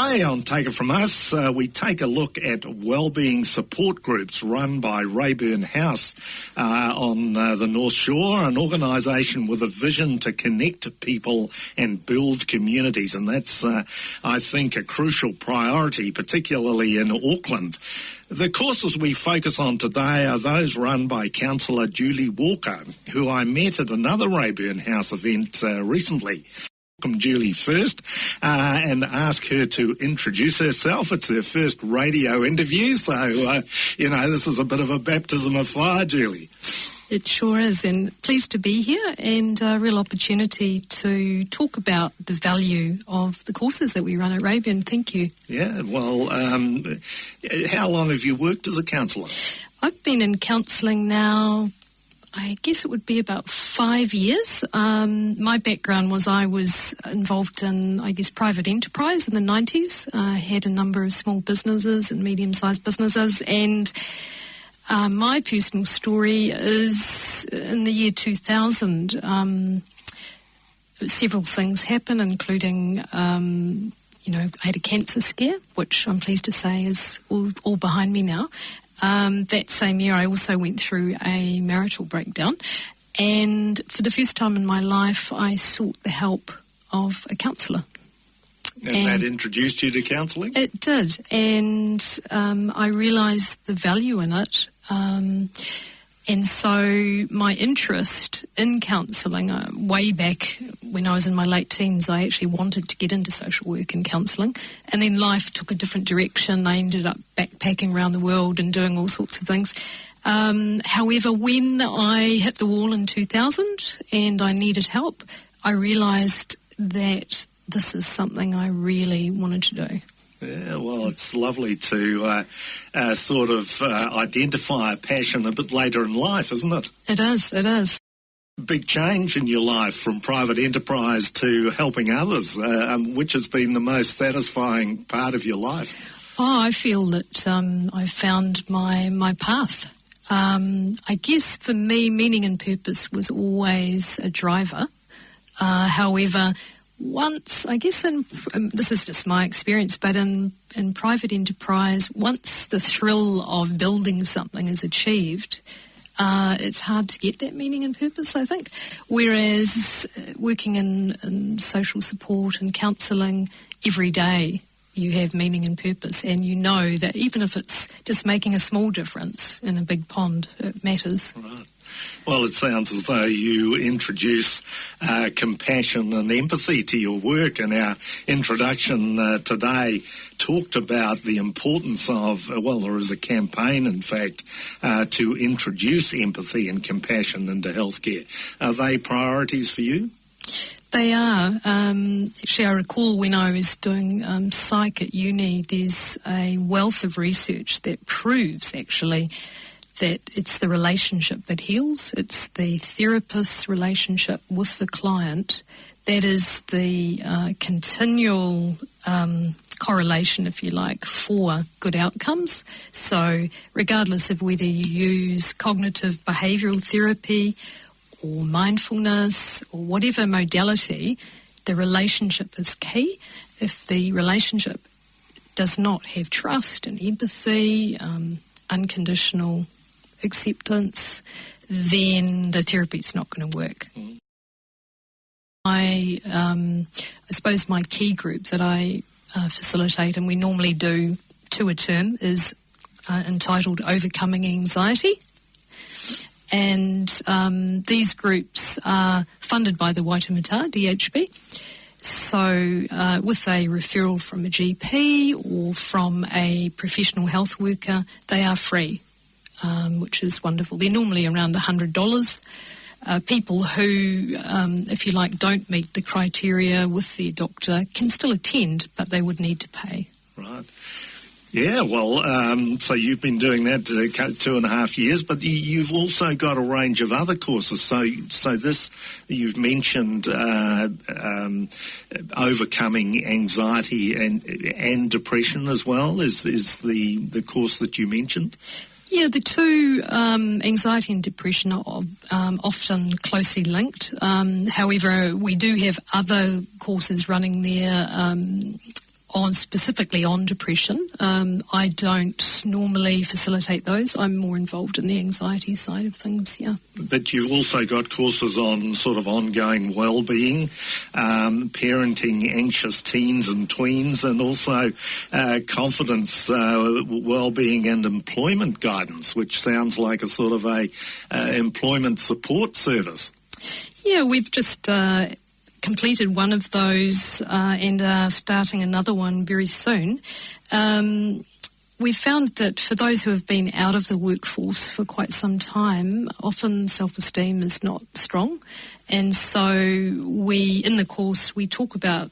Hey, on Take It From Us, we take a look at wellbeing support groups run by Raeburn House on the North Shore, an organisation with a vision to connect people and build communities. And that's, I think, a crucial priority, particularly in Auckland. The courses we focus on today are those run by Counsellor Julie Walker, who I met at another Raeburn House event recently. Welcome Julie first and ask her to introduce herself. It's her first radio interview, so, this is a bit of a baptism of fire, Julie. It sure is, and pleased to be here and a real opportunity to talk about the value of the courses that we run at Raeburn. Thank you. Yeah, well, how long have you worked as a counsellor? I've been in counselling now, I guess it would be about 5 years. My background was I was involved in, private enterprise in the 90s. I had a number of small businesses and medium-sized businesses, and my personal story is in the year 2000. Several things happened, including, I had a cancer scare, which I'm pleased to say is all behind me now. That same year, I also went through a marital breakdown, and for the first time in my life, I sought the help of a counsellor. And that introduced you to counselling? It did, and I realised the value in it. And so my interest in counselling, way back when I was in my late teens, I actually wanted to get into social work and counselling. And then life took a different direction. I ended up backpacking around the world and doing all sorts of things. However, when I hit the wall in 2000 and I needed help, I realised that this is something I really wanted to do. Yeah, well, it's lovely to identify a passion a bit later in life, isn't it? It is. Big change in your life from private enterprise to helping others, which has been the most satisfying part of your life? Oh, I feel that I found my path. I guess for me, meaning and purpose was always a driver. However, once, I guess, this is just my experience, but in private enterprise, once the thrill of building something is achieved, it's hard to get that meaning and purpose, I think. Whereas working in social support and counselling, every day you have meaning and purpose, and you know that even if it's just making a small difference in a big pond, it matters. Right. Well, it sounds as though you introduce compassion and empathy to your work, and our introduction today talked about the importance of, there is a campaign, in fact, to introduce empathy and compassion into healthcare. Are they priorities for you? They are. Actually, I recall when I was doing psych at uni, there's a wealth of research that proves, actually, that it's the relationship that heals. It's the therapist's relationship with the client that is the continual correlation, if you like, for good outcomes. So regardless of whether you use cognitive behavioural therapy or mindfulness or whatever modality, the relationship is key. If the relationship does not have trust and empathy, unconditional acceptance, then the therapy is not going to work. I suppose my key group that I facilitate, and we normally do 2 a term, is entitled Overcoming Anxiety. And these groups are funded by the Waitemata, DHB. So with a referral from a GP or from a professional health worker, they are free. Which is wonderful. They're normally around $100. People who, if you like, don't meet the criteria with their doctor can still attend, but they would need to pay. Right. Yeah, well, so you've been doing that 2.5 years, but you've also got a range of other courses. So this, you've mentioned overcoming anxiety and depression as well, is the course that you mentioned? Yeah, the two, anxiety and depression, are often closely linked. However, we do have other courses running there specifically on depression. I don't normally facilitate those. I'm more involved in the anxiety side of things, yeah. But you've also got courses on sort of ongoing wellbeing, parenting anxious teens and tweens, and also confidence, wellbeing and employment guidance, which sounds like a sort of a employment support service. Yeah, we've just completed one of those and are starting another one very soon. We found that for those who have been out of the workforce for quite some time, often self-esteem is not strong. And so in the course, we talk about,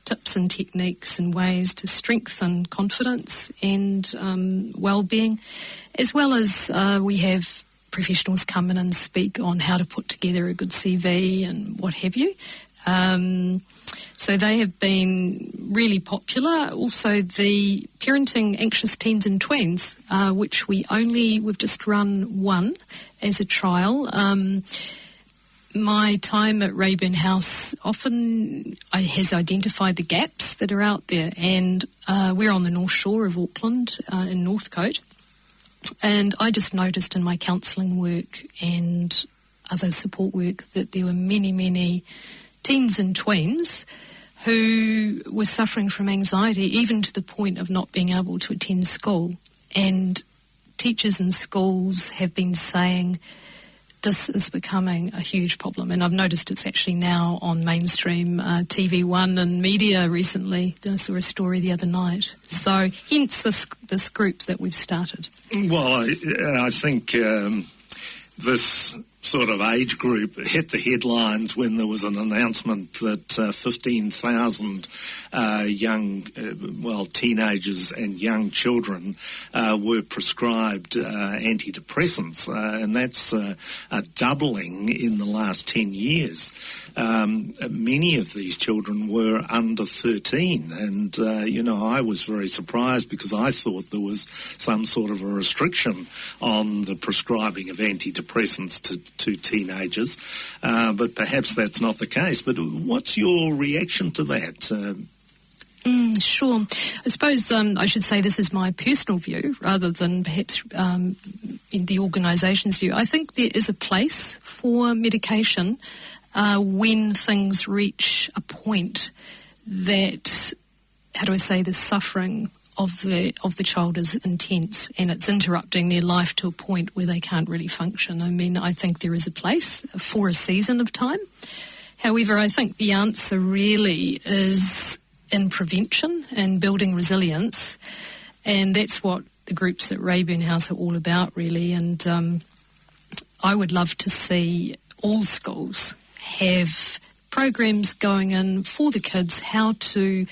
tips and techniques and ways to strengthen confidence and well-being, as well as we have professionals come in and speak on how to put together a good CV and what have you. So they have been really popular. Also, the Parenting Anxious Teens and Tweens, which we've just run one as a trial. My time at Raeburn House often has identified the gaps that are out there, and we're on the North Shore of Auckland in Northcote. And I just noticed in my counselling work and other support work that there were many, many teens and tweens who were suffering from anxiety, even to the point of not being able to attend school. And teachers in schools have been saying this is becoming a huge problem. And I've noticed it's actually now on mainstream TV1 and media recently. I saw a story the other night. So hence this group that we've started. Well, I think this sort of age group hit the headlines when there was an announcement that 15,000 teenagers and young children were prescribed antidepressants, and that's a doubling in the last 10 years. Many of these children were under 13, and I was very surprised because I thought there was some sort of a restriction on the prescribing of antidepressants to teenagers, but perhaps that's not the case. But what's your reaction to that? Sure. I suppose I should say this is my personal view rather than perhaps in the organisation's view. I think there is a place for medication when things reach a point that, the suffering of the child is intense and it's interrupting their life to a point where they can't really function. I mean, I think there is a place for a season of time. However, I think the answer really is in prevention and building resilience, and that's what the groups at Raeburn House are all about, really. And I would love to see all schools have programs going in for the kids, how to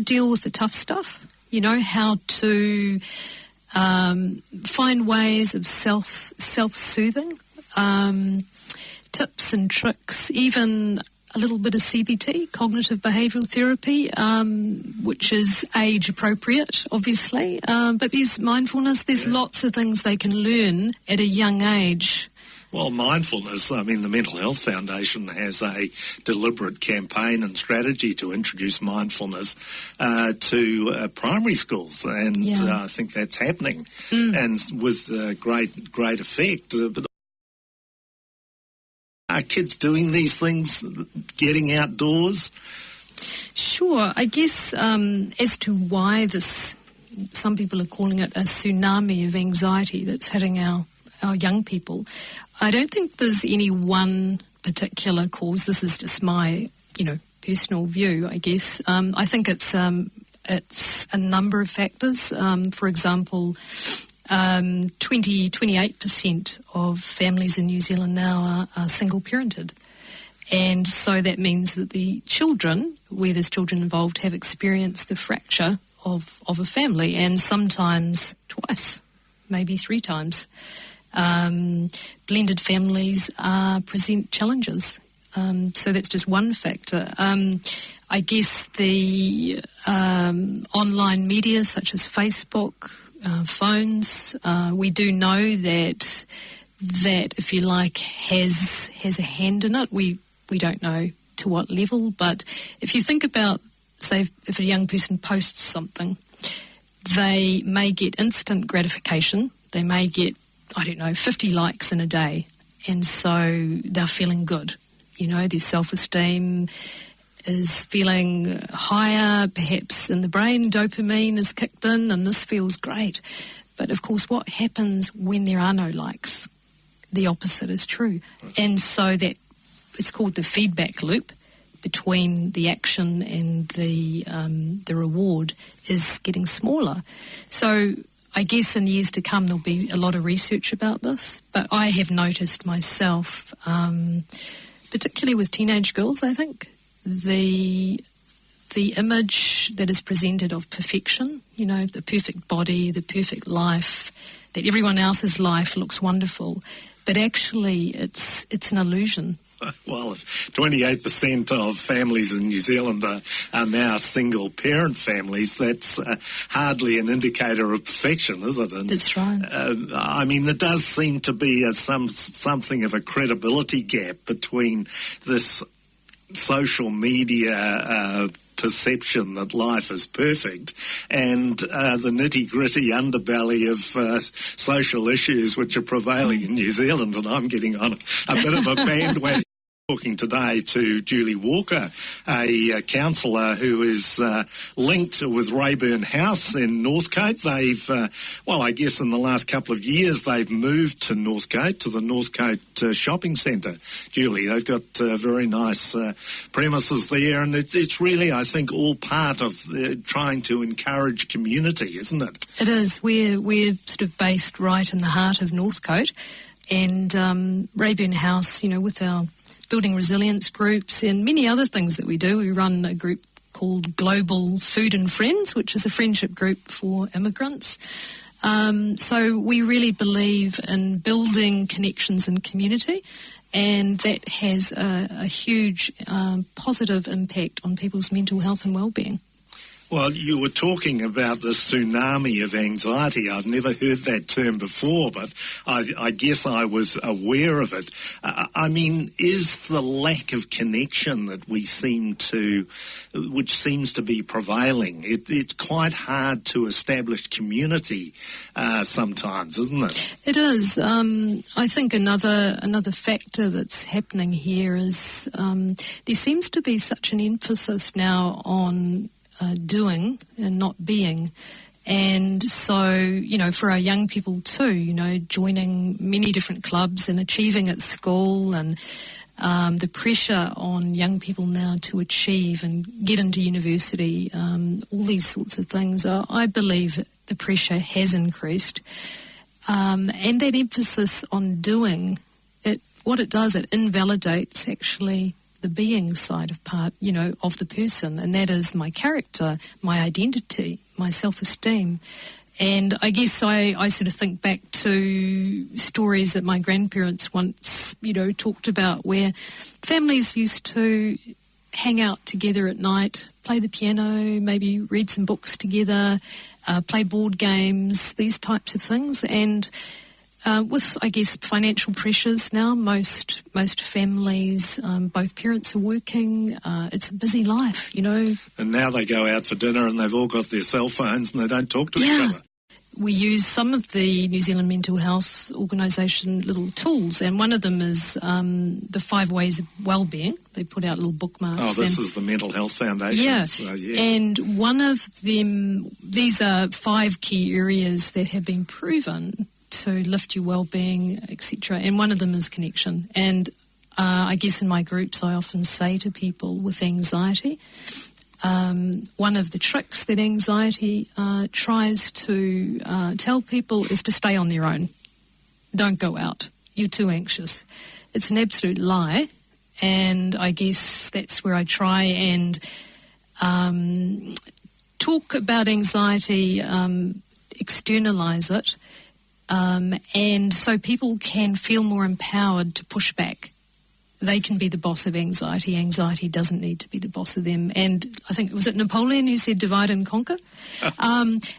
deal with the tough stuff. How to find ways of self-soothing, tips and tricks, even a little bit of CBT, cognitive behavioural therapy, which is age appropriate, obviously. But there's mindfulness, there's lots of things they can learn at a young age. Well, mindfulness, the Mental Health Foundation has a deliberate campaign and strategy to introduce mindfulness to primary schools, and I think that's happening, and with great effect. But are kids doing these things, getting outdoors? Sure. I guess as to why some people are calling it a tsunami of anxiety that's hitting our young people, I don't think there's any one particular cause. This is just my, personal view, I guess. I think it's a number of factors. For example, 28% of families in New Zealand now are single-parented. And so that means that the children, where there's children involved, have experienced the fracture of a family, and sometimes twice, maybe 3 times. Blended families present challenges. So that's just one factor. I guess the online media such as Facebook, phones, we do know that if you like has a hand in it. We don't know to what level, but if you think about say if a young person posts something, they may get instant gratification. They may get, 50 likes in a day. And so they're feeling good. Their self-esteem is feeling higher, perhaps in the brain, dopamine is kicked in, and this feels great. But of course, what happens when there are no likes? The opposite is true. And so that it's called the feedback loop between the action and the reward is getting smaller. So I guess in years to come there'll be a lot of research about this, but I have noticed myself, particularly with teenage girls, I think, the image that is presented of perfection, the perfect body, the perfect life, that everyone else's life looks wonderful, but actually it's an illusion. Well, if 28% of families in New Zealand are now single-parent families, that's hardly an indicator of perfection, is it? And, that's right. There does seem to be something of a credibility gap between this social media perception that life is perfect and the nitty-gritty underbelly of social issues which are prevailing in New Zealand, and I'm getting on a bit of a bandwagon. Talking today to Julie Walker, a counsellor who is linked with Raeburn House in Northcote. They've, I guess in the last couple of years, they've moved to Northcote, to the Northcote shopping centre. Julie, they've got very nice premises there, and it's really, I think, all part of trying to encourage community, isn't it? It is. We're sort of based right in the heart of Northcote, and Raeburn House, with our building resilience groups and many other things that we do. We run a group called Global Food and Friends, which is a friendship group for immigrants. So we really believe in building connections and community, and that has a huge positive impact on people's mental health and well-being. Well, you were talking about the tsunami of anxiety. I've never heard that term before, but I guess I was aware of it. Is the lack of connection that which seems to be prevailing, it's quite hard to establish community sometimes, isn't it? It is. I think another factor that's happening here is there seems to be such an emphasis now on doing and not being. And so, for our young people too, joining many different clubs and achieving at school, and the pressure on young people now to achieve and get into university, all these sorts of things, I believe the pressure has increased. And that emphasis on doing, what it does, it invalidates actually the being side of the person, and that is my character, my identity, my self-esteem. And I guess I sort of think back to stories that my grandparents once, talked about, where families used to hang out together at night, play the piano, maybe read some books together, play board games, these types of things. And with, I guess, financial pressures now, most families, both parents are working. It's a busy life, And now they go out for dinner and they've all got their cell phones and they don't talk to each other. We use some of the New Zealand Mental Health Organisation little tools, and one of them is the 5 Ways of Wellbeing. They put out little bookmarks. Oh, this is the Mental Health Foundation. Yeah, yes. And one of them, these are 5 key areas that have been proven to lift your well-being, etc. And one of them is connection. And I guess in my groups I often say to people with anxiety, one of the tricks that anxiety tries to tell people is to stay on their own. Don't go out. You're too anxious. It's an absolute lie. And I guess that's where I try and talk about anxiety, externalise it, and so people can feel more empowered to push back. They can be the boss of anxiety. Anxiety doesn't need to be the boss of them. And I think, was it Napoleon who said divide and conquer?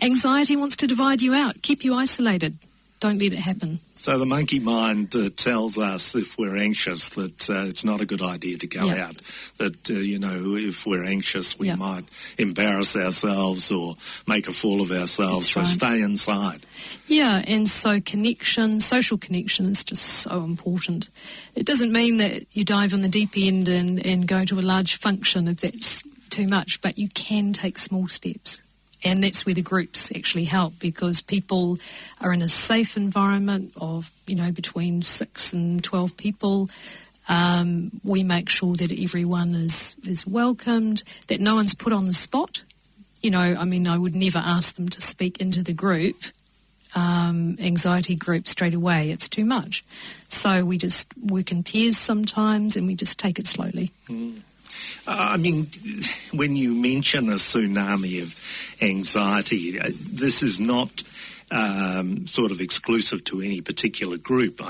Anxiety wants to divide you out, keep you isolated. Don't let it happen. So the monkey mind tells us if we're anxious that it's not a good idea to go out. That, if we're anxious, we might embarrass ourselves or make a fool of ourselves. That's so stay inside. Yeah, and so social connection is just so important. It doesn't mean that you dive on the deep end and go to a large function if that's too much, but you can take small steps. And that's where the groups actually help, because people are in a safe environment of, between 6 and 12 people. We make sure that everyone is welcomed, that no one's put on the spot. I would never ask them to speak into the group, anxiety group straight away. It's too much. So we just work in pairs sometimes and we just take it slowly. When you mention a tsunami of anxiety, this is not sort of exclusive to any particular group.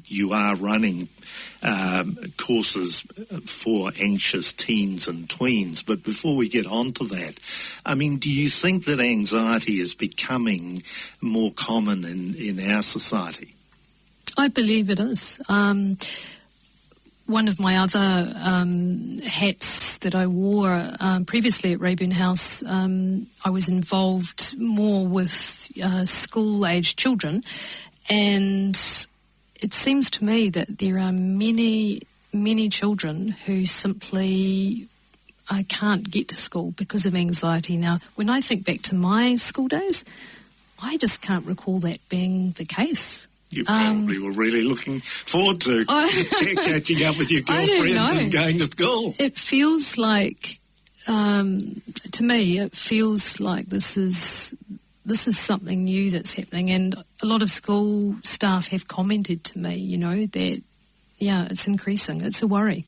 You are running courses for anxious teens and tweens. But before we get on to that, do you think that anxiety is becoming more common in our society? I believe it is. One of my other hats that I wore previously at Raeburn House, I was involved more with school-aged children, and it seems to me that there are many, many children who simply can't get to school because of anxiety. Now, when I think back to my school days, I just can't recall that being the case. You probably were really looking forward to catching up with your girlfriends and going to school. It feels like, to me, this is something new that's happening. And a lot of school staff have commented to me, that, it's increasing. It's a worry.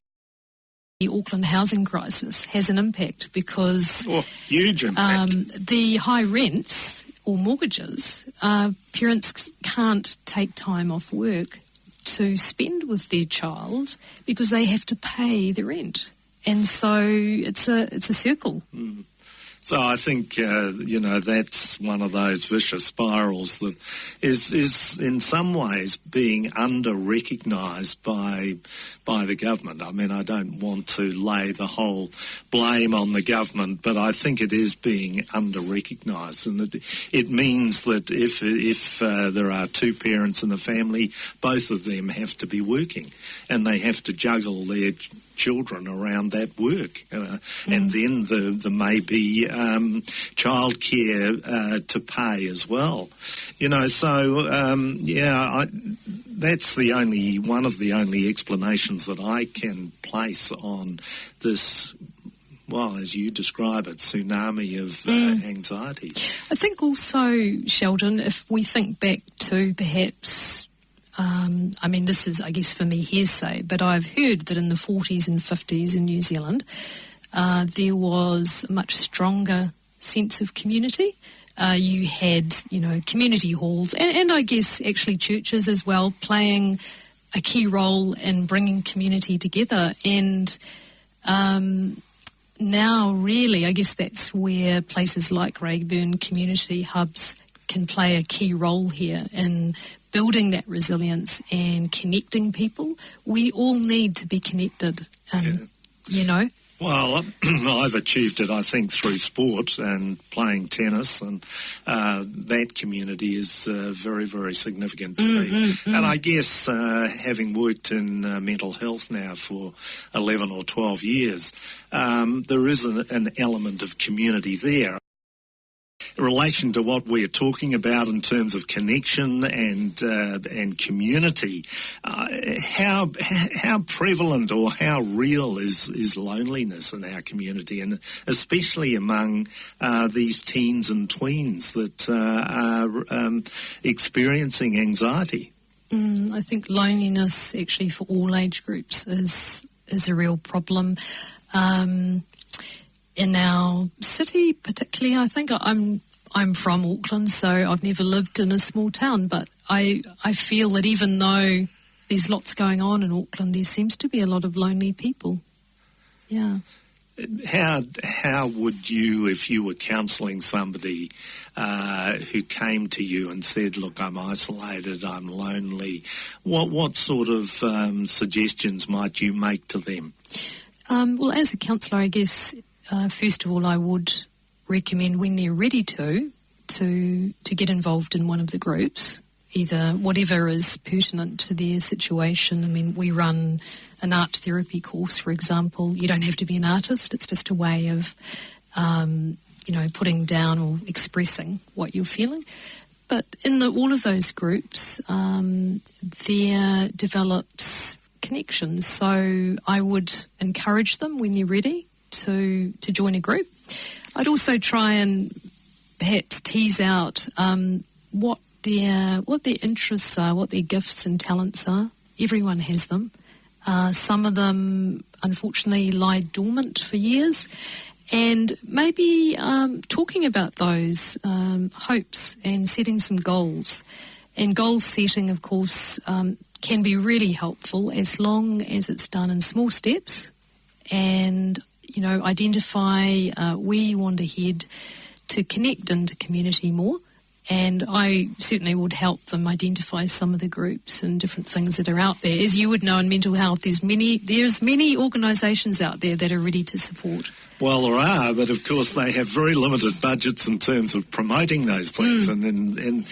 The Auckland housing crisis has an impact because... huge impact. The high rents or mortgages, parents can't take time off work to spend with their child because they have to pay the rent. And so it's a circle. Mm. So I think, that's one of those vicious spirals that is in some ways being under-recognised by the government. I don't want to lay the whole blame on the government, but I think it is being under-recognised. And it means that if there are two parents in a family, both of them have to be working and they have to juggle their children around that work, and then there may be childcare to pay as well. That's one of the only explanations that I can place on this. Well, as you describe it, tsunami of anxiety. I think also, Sheldon, if we think back to perhaps. This is, I guess, for me, hearsay, but I've heard that in the 40s and 50s in New Zealand, there was a much stronger sense of community. You had, community halls and I guess actually churches as well playing a key role in bringing community together. And now really, I guess that's where places like Raeburn community hubs can play a key role here in building that resilience and connecting people. We all need to be connected, Well, I've achieved it, I think, through sport and playing tennis, and that community is very, very significant to me. And I guess having worked in mental health now for 11 or 12 years, there is an element of community there. In relation to what we're talking about in terms of connection and community, how prevalent or how real is loneliness in our community, and especially among these teens and tweens that are experiencing anxiety? I think loneliness actually for all age groups is a real problem. In our city, particularly, I think I'm from Auckland, so I've never lived in a small town, but I feel that even though there's lots going on in Auckland, there seems to be a lot of lonely people. Yeah. How would you, if you were counselling somebody who came to you and said, look, I'm isolated, I'm lonely, what sort of suggestions might you make to them? Well, as a counsellor, I guess, first of all, I would recommend when they're ready to get involved in one of the groups, either whatever is pertinent to their situation. I mean, we run an art therapy course, for example. You don't have to be an artist. It's just a way of, putting down or expressing what you're feeling. But in all of those groups, there develops connections. So I would encourage them when they're ready to join a group. I'd also try and perhaps tease out what their interests are, what their gifts and talents are. Everyone has them. Some of them, unfortunately, lie dormant for years. And maybe talking about those hopes and setting some goals. And goal setting, of course, can be really helpful as long as it's done in small steps and, identify where you want to head to connect into community more. And I certainly would help them identify some of the groups and different things that are out there. As you would know, in mental health, there's many organisations out there that are ready to support. Well, there are, but of course they have very limited budgets in terms of promoting those things. And in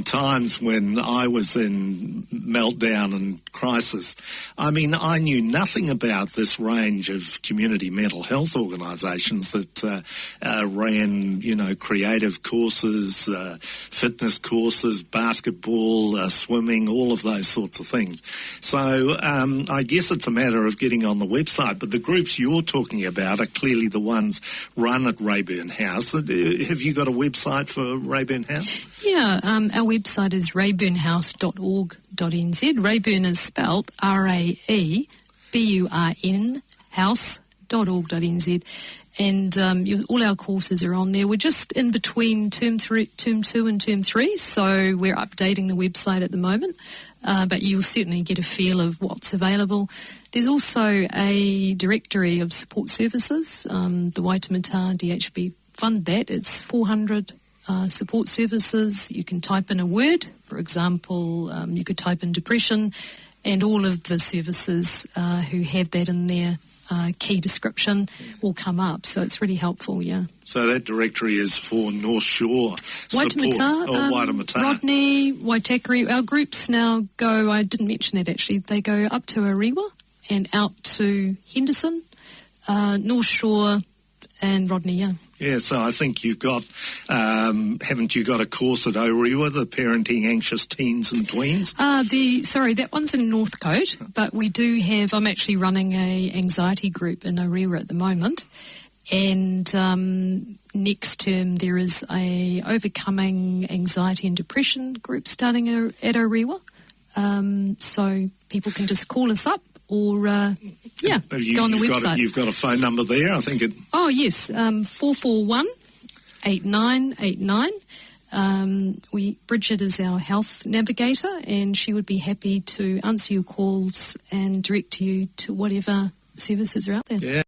times when I was in meltdown and crisis, I mean, I knew nothing about this range of community mental health organisations that ran, creative courses, fitness courses, basketball, swimming, all of those sorts of things. So I guess it's a matter of getting on the website, but the groups you're talking about are clearly the ones run at Raeburn House. Have you got a website for Raeburn House? Yeah, our website is raeburn.org.nz. Raeburn is spelled Raeburn house.org.nz. And all our courses are on there. We're just in between term 2 and term 3, so we're updating the website at the moment. But you'll certainly get a feel of what's available. There's also a directory of support services. The Waitemata DHB fund that. It's 400 support services. You can type in a word. For example, you could type in depression, and all of the services who have that in their key description will come up. So it's really helpful, yeah. So that directory is for North Shore Waitemata, support, or Waitemata. Rodney, Waitakere. Our groups now go, I didn't mention that actually, they go up to Ariwa and out to Henderson, North Shore and Rodney, yeah. Yeah, so I think you've got, haven't you got a course at Orewa, the Parenting Anxious Teens and Tweens? That one's in Northcote, but we do have, I'm actually running a anxiety group in Orewa at the moment, and next term there is a overcoming anxiety and depression group starting at Orewa, so people can just call us up or go on the website. You've got a phone number there, I think it... Oh, yes, 441-8989. Bridget is our health navigator, and she would be happy to answer your calls and direct you to whatever services are out there. Yeah.